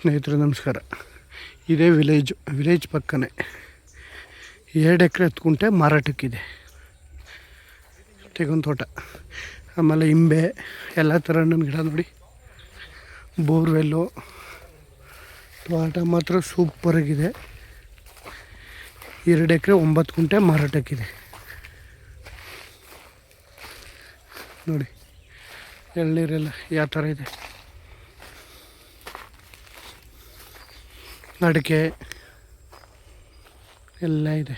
ಸ್ನೇಹಿತರೆ ನಮಸ್ಕಾರ. ಇದೇ ವಿಲೇಜ್ ಪಕ್ಕನೇ 2 ಎಕರೆ 10 ಗುಂಟೆ ಮಾರಾಟಕ್ಕಿದೆ. ತೆಂಗಿನ ತೋಟ, ಆಮೇಲೆ ಇಂಬೆ, ಎಲ್ಲ ಥರ ನನ್ನ ಗಿಡ ನೋಡಿ. ಬೋರ್ವೆಲ್ಲು, ತೋಟ ಮಾತ್ರ ಸೂಪರಾಗಿದೆ. 2 ಎಕರೆ 9 ಗುಂಟೆ ಮಾರಾಟಕ್ಕಿದೆ ನೋಡಿ. ಎಳ್ನೀರೆಲ್ಲ ಯಾವ ಥರ ಇದೆ. ಅಡಿಕೆ ಎಲ್ಲ ಇದೆ.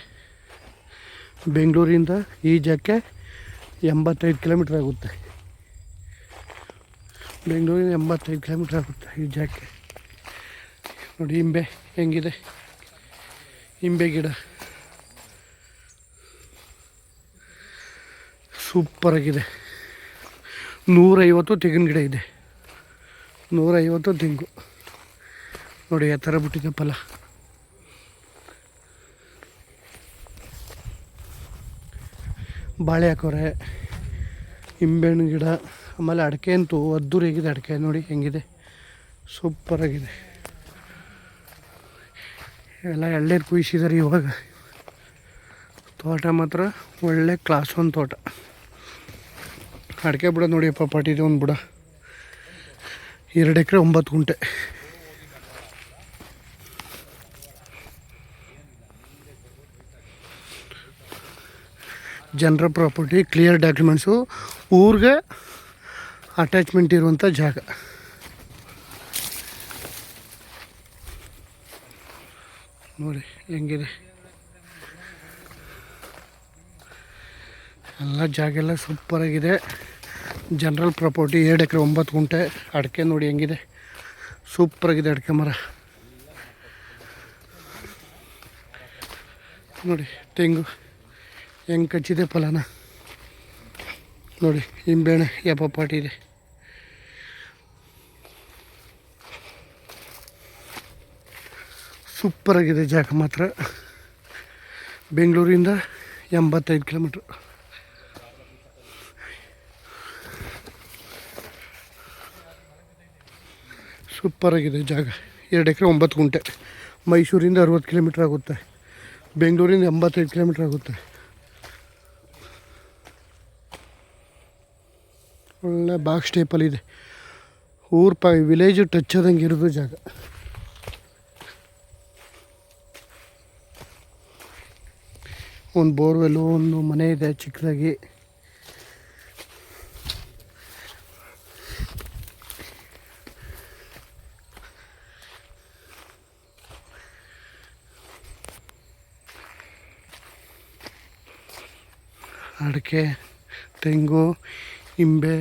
ಬೆಂಗಳೂರಿಂದ ಈ ಜಾಗಕ್ಕೆ 85 ಕಿಲೋಮೀಟ್ರ್ ಆಗುತ್ತೆ. ಬೆಂಗಳೂರಿಂದ 85 ಕಿಲೋಮೀಟ್ರ್ ಆಗುತ್ತೆ ಈ ಜಾಗಕ್ಕೆ. ನೋಡಿ ಇಂಬೆ ಹೆಂಗಿದೆ. ಇಂಬೆ ಗಿಡ ಸೂಪರಾಗಿದೆ. 150 ತೆಂಗಿನ ಗಿಡ ಇದೆ. 150 ತೆಂಗು ನೋಡಿ ಯಾವ ಥರ ಬಿಟ್ಟಿದೆ ಫಲ. ಬಾಳೆ ಹಾಕೋರೆ, ಇಂಬೆಹಣ್ಣು ಗಿಡ, ಆಮೇಲೆ ಅಡಿಕೆ ಅಂತೂ ಅದ್ದೂರಿಯಾಗಿದೆ. ಅಡಿಕೆ ನೋಡಿ ಹೆಂಗಿದೆ, ಸೂಪರಾಗಿದೆ. ಎಲ್ಲ ಎಳ್ನೀರು ಕುಯ್ಸಿದ್ದಾರೆ ಇವಾಗ. ತೋಟ ಮಾತ್ರ ಒಳ್ಳೆ ಕ್ಲಾಸ್ ಒಂದು ತೋಟ. ಅಡಿಕೆ ಬುಡ ನೋಡಿಯಪ್ಪ, ಪಾಟಿದೆ ಒಂದು ಬುಡ. 2 ಎಕರೆ 9 ಗುಂಟೆ. ಜನರ ಪ್ರಾಪರ್ಟಿ, ಕ್ಲಿಯರ್ ಡಾಕ್ಯುಮೆಂಟ್ಸು, ಊರಿಗೆ ಅಟ್ಯಾಚ್ಮೆಂಟ್ ಇರುವಂಥ ಜಾಗ. ನೋಡಿ ಹೆಂಗಿದೆ ಎಲ್ಲ ಜಾಗ, ಎಲ್ಲ ಸೂಪರಾಗಿದೆ. ಜನರಲ್ ಪ್ರಾಪರ್ಟಿ, 2 ಎಕರೆ 9 ಗುಂಟೆ. ಅಡಿಕೆ ನೋಡಿ ಹೆಂಗಿದೆ, ಸೂಪರಾಗಿದೆ ಅಡಿಕೆ ಮರ. ನೋಡಿ ತೆಂಗು ಹೆಂಗೆ ಕಚ್ಚಿದೆ ಫಲನ ನೋಡಿ. ಇಂಬೆಹಣ್ಣು ಯಪ್ಪ ಪಾಟಿ ಇದೆ. ಸೂಪರಾಗಿದೆ ಜಾಗ ಮಾತ್ರ. ಬೆಂಗಳೂರಿಂದ 85 ಕಿಲೋಮೀಟ್ರ್. ಸೂಪರಾಗಿದೆ ಜಾಗ. 2 ಎಕರೆ 9 ಗುಂಟೆ. ಮೈಸೂರಿಂದ 60 ಕಿಲೋಮೀಟ್ರ್ ಆಗುತ್ತೆ. ಬೆಂಗಳೂರಿಂದ 85 ಕಿಲೋಮೀಟ್ರ್ ಆಗುತ್ತೆ. ಒಳ್ಳೆ ಬಾಕ್ಸ್ ಟೈಪಲ್ಲಿದೆ. ವಿಲೇಜು ಟಚ್ ಆದಂಗೆ ಇರೋದು ಜಾಗ. ಒಂದು ಬೋರ್ವೆಲ್ಲು, ಒಂದು ಮನೆ ಇದೆ ಚಿಕ್ಕದಾಗಿ. ಅಡಿಕೆ, ತೆಂಗು, ಇಂಬೆ